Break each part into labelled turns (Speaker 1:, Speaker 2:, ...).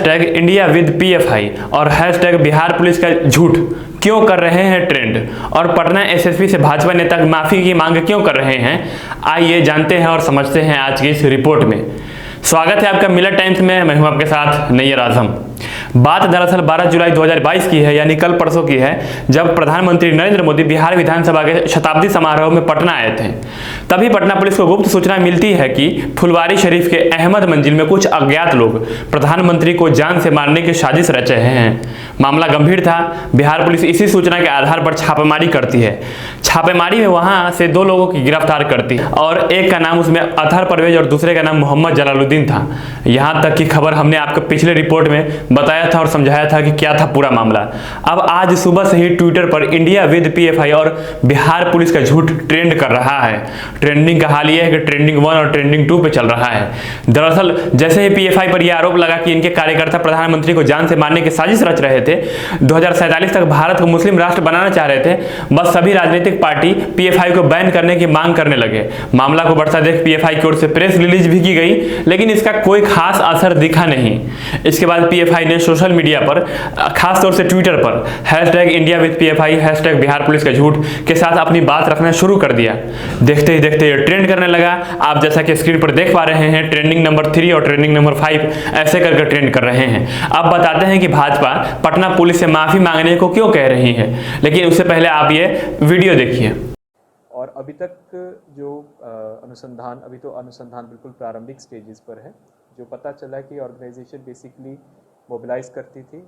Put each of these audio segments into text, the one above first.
Speaker 1: Hashtag India with PFI और hashtag Bihar police का झूठ क्यों कर रहे हैं ट्रेंड, और पटना एसएसपी से भाजपा नेता माफी की मांग क्यों कर रहे हैं, आइए जानते हैं और समझते हैं आज की इस रिपोर्ट में। स्वागत है आपका मिलर टाइम्स में, मैं हूं आपके साथ नैयर आजम। बात दरअसल 12 जुलाई 2022 की है, यानी कल परसों की है, जब प्रधानमंत्री नरेंद्र मोदी बिहार विधानसभा के शताब्दी समारोह में पटना आए थे। तभी पटना पुलिस को गुप्त सूचना मिलती है कि फुलवारी शरीफ के अहमद मंजिल में कुछ अज्ञात लोग प्रधानमंत्री को जान से मारने की साजिश रच रहे हैं। मामला गंभीर था। बिहार पुलिस इसी सूचना के आधार पर छापेमारी करती है। छापेमारी में वहां से 2 लोगों की गिरफ्तार करती है और एक का नाम उसमें अतहर परवेज और दूसरे का नाम मोहम्मद जलालुद्दीन था। यहां तक की खबर हमने आपको पिछले रिपोर्ट में बताया था और समझाया था कि क्या था पूरा मामला। अब आज सुबह से ही ट्विटर पर इंडिया विद PFI और बिहार पुलिस का झूठ ट्रेंड कर रहा है। ट्रेंडिंग का हाल यह है कि ट्रेंडिंग 1 और ट्रेंडिंग 2 पे चल रहा है। दरअसल जैसे ही PFI पर यह आरोप लगा कि इनके कार्यकर्ता प्रधानमंत्री को जान से मारने की साजिश रच रहे थे, 2047 तक भारत को मुस्लिम राष्ट्र बनाना चाह रहे थे, बस सभी राजनीतिक पार्टी PFI को बैन करने की मांग करने लगे। मामला को बढ़ता देख PFI की ओर से प्रेस रिलीज भी की गई, लेकिन इसका कोई खास असर दिखा नहीं। इसके बाद PFI ने सोशल मीडिया पर, खास तौर से ट्विटर पर hashtag India with PFI, hashtag Bihar police का झूठ के साथ अपनी बात रखना शुरू कर दिया। देखते ही देखते ये ट्रेंड करने लगा। आप जैसा कि स्क्रीन पर देख पा रहे हैं, ट्रेंडिंग नंबर 3 और ट्रेंडिंग नंबर 5 ऐसे करके ट्रेंड कर रहे हैं। अब बताते हैं कि भाजपा पटना पुलिस से माफी मांगने को क्यों कह रही है, लेकिन उससे पहले आप ये वीडियो देखिए।
Speaker 2: और अभी तक जो अनुसंधान, अभी तो अनुसंधान बिल्कुल प्रारंभिक स्टेजेस पर है। जो पता चला कि ऑर्गेनाइजेशन बेसिकली मोबिलाइज करती थी,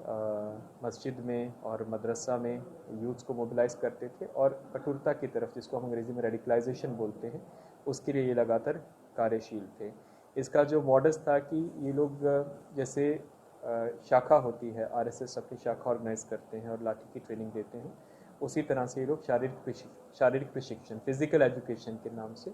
Speaker 2: मस्जिद में और मदरसा में यूथ्स को मोबिलाइज करते थे और कठोरता की तरफ, जिसको हम अंग्रेजी में रेडिकलाइजेशन बोलते हैं, उसके लिए ये लगातार कार्यशील थे। इसका जो मॉडस था कि ये लोग जैसे शाखा होती है, RSS अपनी शाखा ऑर्गेनाइज करते हैं और लाठी की ट्रेनिंग देते हैं, उसी तरह से ये लोग शारीरिक प्रशिक्षण, फिजिकल एजुकेशन के नाम से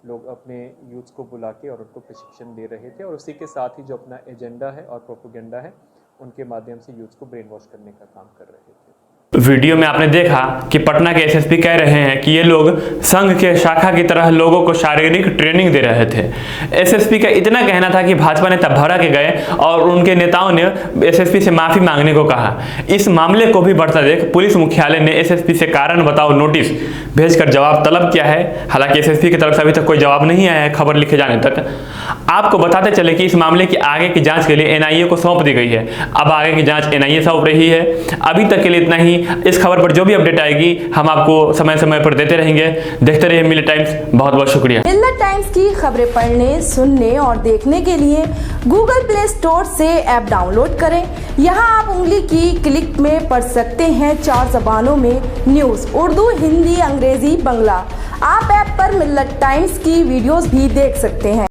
Speaker 2: लोग अपने यूथ्स को बुला के और उनको प्रशिक्षण दे रहे थे, और उसी के साथ ही जो अपना एजेंडा है और प्रोपेगेंडा है, उनके माध्यम से यूथ्स को ब्रेन वॉश करने का काम कर रहे थे।
Speaker 1: वीडियो में आपने देखा कि पटना के SSP कह रहे हैं कि ये लोग संघ के शाखा की तरह लोगों को शारीरिक ट्रेनिंग दे रहे थे। SSP का इतना कहना था कि भाजपा नेता भड़क के गए और उनके नेताओं ने SSP से माफी मांगने को कहा। इस मामले को भी बढ़ता देख पुलिस मुख्यालय ने SSP से कारण बताओ नोटिस भेजकर जवाब तलब किया है। हालांकि SSP की तरफ से अभी तक कोई जवाब नहीं आया है खबर लिखे जाने तक। आपको बताते चले कि इस मामले की आगे की जांच के लिए NIA को सौंप दी गई है। अब आगे की जांच NIA सौंप रही है। अभी तक के लिए इतना ही। इस खबर पर जो भी अपडेट आएगी हम आपको समय समय पर देते रहेंगे। देखते रहिए मिलर टाइम्स। बहुत बहुत शुक्रिया।
Speaker 3: मिलर टाइम्स की खबरें पढ़ने, सुनने और देखने के लिए गूगल प्ले स्टोर से ऐप डाउनलोड करें। यहां आप उंगली की क्लिक में पढ़ सकते हैं 4 ज़बानों में न्यूज़, उर्दू, हिंदी, अंग्रेजी, बंगला। आप ऐप पर मिलर टाइम्स की वीडियोस भी देख सकते हैं।